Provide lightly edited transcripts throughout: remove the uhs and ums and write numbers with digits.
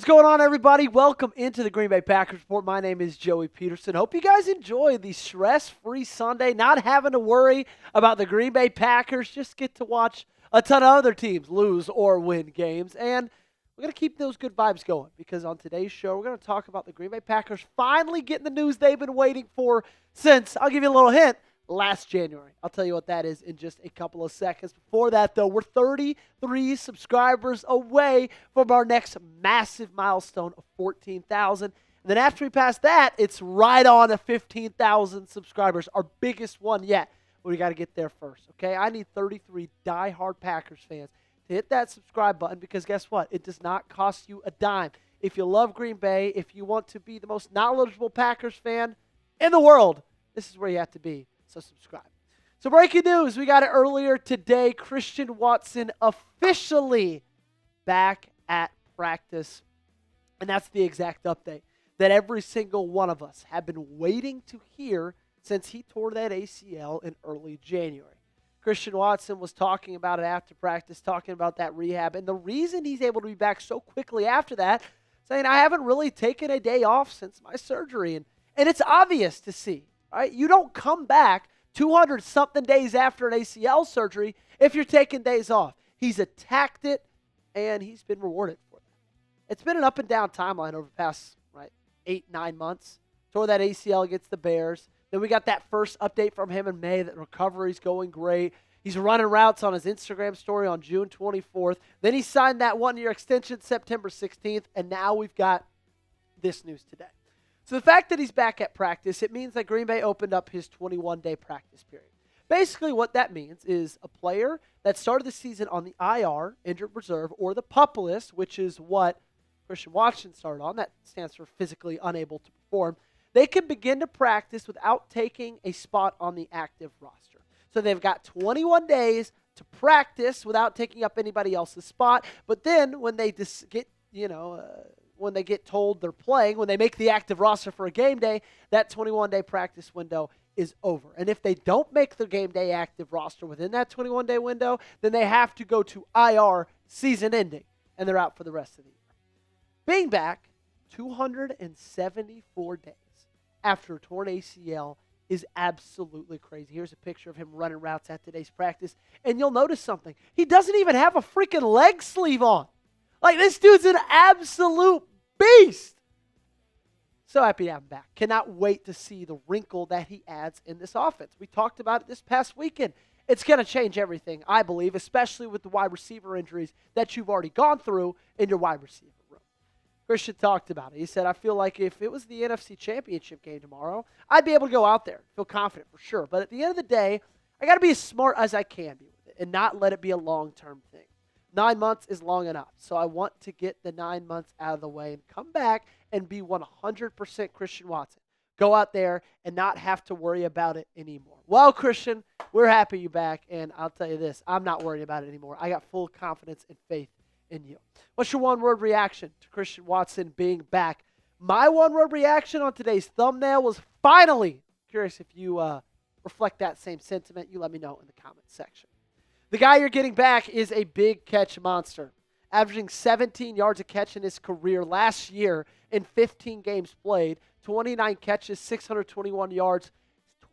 What's going on, everybody? Welcome into the Green Bay Packers Report. My name is Joey Peterson. Hope you guys enjoy the stress-free Sunday, not having to worry about the Green Bay Packers. Just get to watch a ton of other teams lose or win games. And we're going to keep those good vibes going because on today's show, we're going to talk about the Green Bay Packers finally getting the news they've been waiting for since, I'll give you a little hint, last January. I'll tell you what that is in just a couple of seconds. Before that, though, we're 33 subscribers away from our next massive milestone of 14,000. And then after we pass that, it's right on to 15,000 subscribers, our biggest one yet. But we got to get there first, okay? I need 33 diehard Packers fans to hit that subscribe button because guess what? It does not cost you a dime. If you love Green Bay, if you want to be the most knowledgeable Packers fan in the world, this is where you have to be. So subscribe. So breaking news, we got it earlier today. Christian Watson officially back at practice. And that's the exact update that every single one of us have been waiting to hear since he tore that ACL in early January. Christian Watson was talking about it after practice, talking about that rehab. And the reason he's able to be back so quickly after that, saying, I haven't really taken a day off since my surgery. And it's obvious to see. Right? You don't come back 200-something days after an ACL surgery if you're taking days off. He's attacked it, and he's been rewarded for that. It's been an up-and-down timeline over the past 8-9 months. Tore that ACL against the Bears. Then we got that first update from him in May that recovery's going great. He's running routes on his Instagram story on June 24th. Then he signed that one-year extension September 16th, and now we've got this news today. So the fact that he's back at practice, it means that Green Bay opened up his 21-day practice period. Basically what that means is a player that started the season on the IR, injured reserve, or the PUP list, which is what Christian Watson started on, that stands for physically unable to perform, they can begin to practice without taking a spot on the active roster. So they've got 21 days to practice without taking up anybody else's spot, but then when they when they get told they're playing, when they make the active roster for a game day, that 21-day practice window is over. And if they don't make the game day active roster within that 21-day window, then they have to go to IR season ending, and they're out for the rest of the year. Being back 274 days after a torn ACL is absolutely crazy. Here's a picture of him running routes at today's practice, and you'll notice something. He doesn't even have a freaking leg sleeve on. Like, this dude's an absolute beast. So happy to have him back. Cannot wait to see the wrinkle that he adds in this offense. We talked about it this past weekend. It's going to change everything, I believe, especially with the wide receiver injuries that you've already gone through in your wide receiver room. Christian talked about it. He said, I feel like if it was the NFC Championship game tomorrow, I'd be able to go out there, feel confident for sure. But at the end of the day, I got to be as smart as I can be with it and not let it be a long-term thing. 9 months is long enough, so I want to get the 9 months out of the way and come back and be 100% Christian Watson. Go out there and not have to worry about it anymore. Well, Christian, we're happy you're back, and I'll tell you this, I'm not worried about it anymore. I got full confidence and faith in you. What's your one-word reaction to Christian Watson being back? My one-word reaction on today's thumbnail was finally. Curious if you reflect that same sentiment. You let me know in the comments section. The guy you're getting back is a big catch monster, averaging 17 yards a catch in his career last year in 15 games played, 29 catches, 621 yards,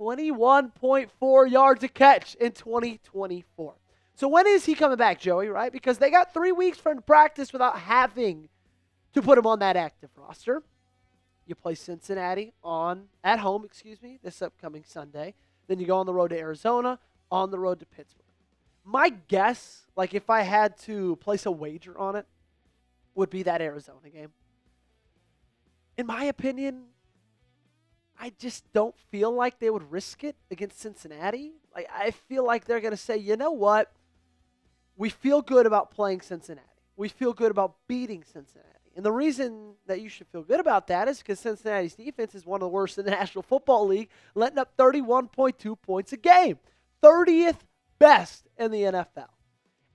21.4 yards a catch in 2024. So when is he coming back, Joey, right? Because they got 3 weeks for him to practice without having to put him on that active roster. You play Cincinnati at home, this upcoming Sunday. Then you go on the road to Arizona, on the road to Pittsburgh. My guess, like if I had to place a wager on it, would be that Arizona game. In my opinion, I just don't feel like they would risk it against Cincinnati. Like, I feel like they're going to say, you know what? We feel good about playing Cincinnati. We feel good about beating Cincinnati. And the reason that you should feel good about that is because Cincinnati's defense is one of the worst in the National Football League, letting up 31.2 points a game. 30th best in the NFL.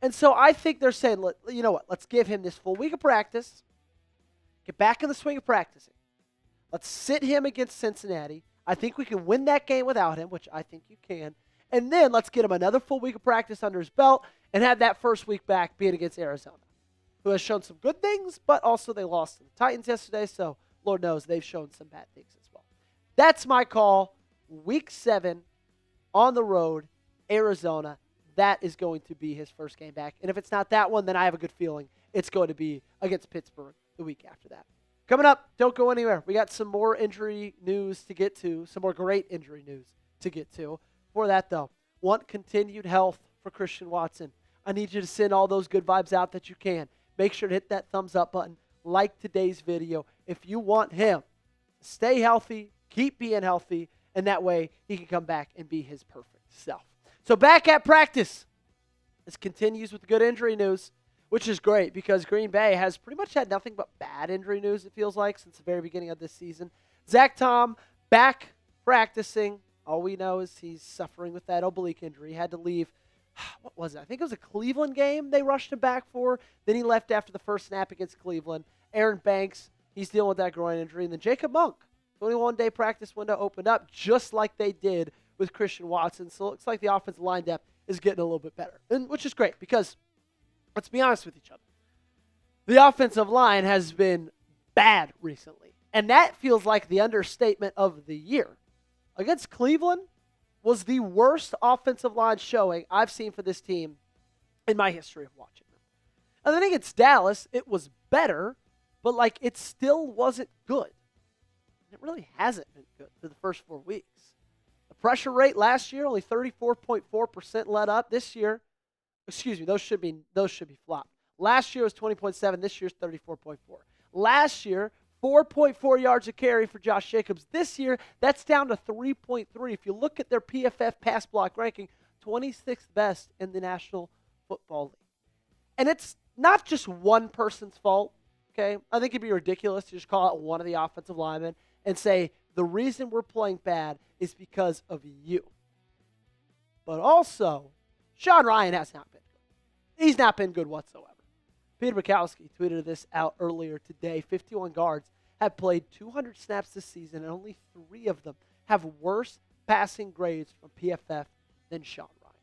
And so I think they're saying, you know what, let's give him this full week of practice, get back in the swing of practicing. Let's sit him against Cincinnati. I think we can win that game without him, which I think you can. And then let's get him another full week of practice under his belt and have that first week back being against Arizona. who has shown some good things, but also they lost to the Titans yesterday, so Lord knows they've shown some bad things as well. That's my call. Week 7 on the road, Arizona. That is going to be his first game back. And if it's not that one, then I have a good feeling it's going to be against Pittsburgh the week after that. Coming up, don't go anywhere. We got some more injury news to get to, some more great injury news to get to. For that, though, want continued health for Christian Watson. I need you to send all those good vibes out that you can. Make sure to hit that thumbs up button. Like today's video. If you want him to stay healthy, keep being healthy, and that way he can come back and be his perfect self. So back at practice. This continues with good injury news, which is great because Green Bay has pretty much had nothing but bad injury news, it feels like, since the very beginning of this season. Zach Tom back practicing. All we know is he's suffering with that oblique injury. He had to leave. What was it? I think it was a Cleveland game they rushed him back for. Then he left after the first snap against Cleveland. Aaron Banks, he's dealing with that groin injury. And then Jacob Monk, 21-day practice window opened up just like they did with Christian Watson. So it looks like the offensive line depth is getting a little bit better, and which is great because let's be honest with each other. The offensive line has been bad recently, and that feels like the understatement of the year. Against Cleveland was the worst offensive line showing I've seen for this team in my history of watching them. And I think it's Dallas. It was better, but it still wasn't good. It really hasn't been good for the first 4 weeks. The pressure rate last year, only 34.4% let up. This year, those should be flopped. Last year was 20.7. This year's 34.4. Last year, 4.4 yards a carry for Josh Jacobs. This year, that's down to 3.3. If you look at their PFF pass block ranking, 26th best in the National Football League. And it's not just one person's fault, okay? I think it'd be ridiculous to just call out one of the offensive linemen and say, the reason we're playing bad is because of you. But also, Sean Ryan has not been good. He's not been good whatsoever. Peter Bukowski tweeted this out earlier today. 51 guards have played 200 snaps this season, and only 3 of them have worse passing grades from PFF than Sean Ryan.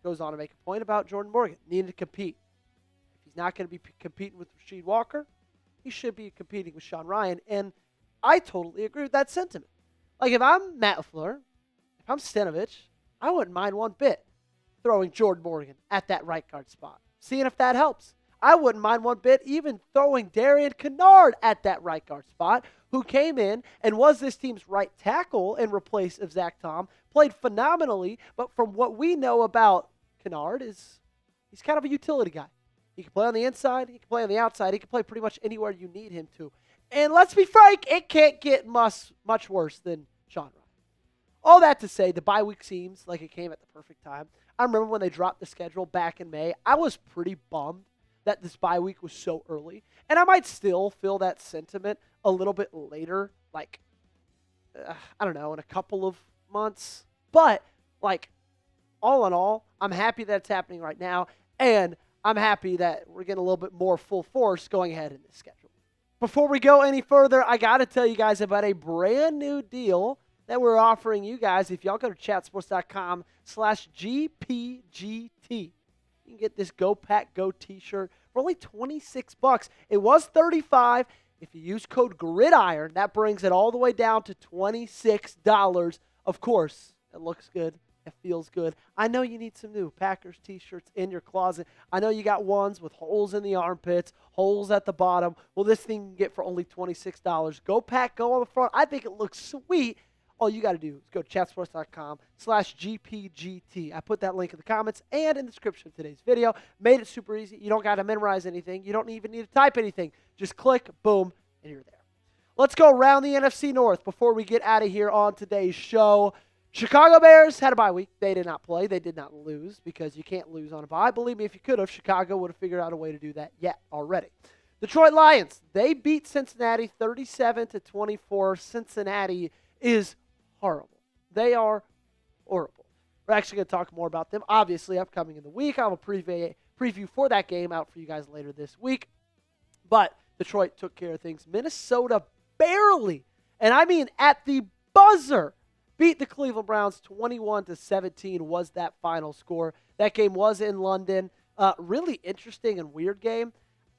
Goes on to make a point about Jordan Morgan needing to compete. If he's not going to be competing with Rasheed Walker, he should be competing with Sean Ryan, and I totally agree with that sentiment. If I'm Matt LaFleur, if I'm Stenovich, I wouldn't mind one bit throwing Jordan Morgan at that right guard spot, seeing if that helps. I wouldn't mind one bit even throwing Darian Kennard at that right guard spot, who came in and was this team's right tackle in replace of Zach Tom, played phenomenally, but from what we know about Kennard is he's kind of a utility guy. He can play on the inside, he can play on the outside, he can play pretty much anywhere you need him to. And let's be frank, it can't get much worse than Sean Ryan. All that to say, the bye week seems like it came at the perfect time. I remember when they dropped the schedule back in May, I was pretty bummed that this bye week was so early. And I might still feel that sentiment a little bit later, I don't know, in a couple of months. But, all in all, I'm happy that it's happening right now. And I'm happy that we're getting a little bit more full force going ahead in this schedule. Before we go any further, I got to tell you guys about a brand new deal that we're offering you guys. If y'all go to chatsports.com/GPGT, you can get this Go Pack Go t-shirt for only $26. It was $35. If you use code GRIDIRON, that brings it all the way down to $26. Of course, it looks good. It feels good. I know you need some new Packers t-shirts in your closet. I know you got ones with holes in the armpits, holes at the bottom. Well, this thing you can get for only $26. Go Pack Go on the front. I think it looks sweet. All you got to do is go to chatsports.com/GPGT. I put that link in the comments and in the description of today's video. Made it super easy. You don't got to memorize anything. You don't even need to type anything. Just click, boom, and you're there. Let's go around the NFC North before we get out of here on today's show. Chicago Bears had a bye week. They did not play. They did not lose because you can't lose on a bye. Believe me, if you could have, Chicago would have figured out a way to do that yet already. Detroit Lions, they beat Cincinnati 37-24. Cincinnati is horrible. They are horrible. We're actually going to talk more about them, obviously, upcoming in the week. I'll have a preview for that game out for you guys later this week. But Detroit took care of things. Minnesota barely, and I mean at the buzzer, beat the Cleveland Browns 21-17 was that final score. That game was in London. Really interesting and weird game.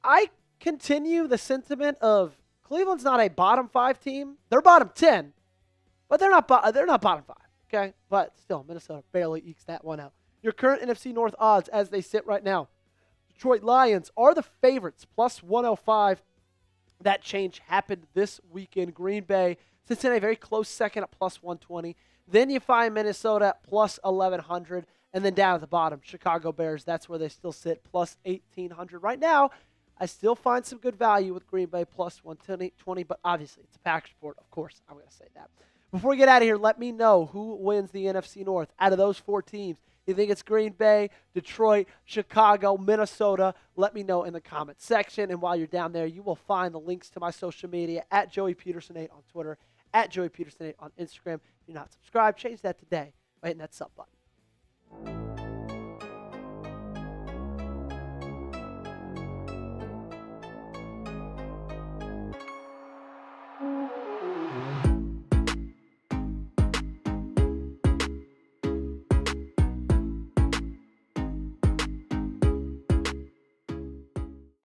I continue the sentiment of Cleveland's not a bottom 5 team. They're bottom 10, but they're not bottom 5. Okay, but still, Minnesota barely ekes that one out. Your current NFC North odds as they sit right now: Detroit Lions are the favorites, plus 105. That change happened this weekend. Green Bay, Cincinnati, very close second at plus 120. Then you find Minnesota at plus 1,100. And then down at the bottom, Chicago Bears, that's where they still sit, plus 1,800. Right now, I still find some good value with Green Bay, plus 120, but obviously it's a Packers report. Of course, I'm going to say that. Before we get out of here, let me know who wins the NFC North out of those 4 teams. You think it's Green Bay, Detroit, Chicago, Minnesota? Let me know in the comments section. And while you're down there, you will find the links to my social media at Joey Peterson8 on Twitter, at Joey Peterson8 on Instagram. If you're not subscribed, change that today by hitting that sub button.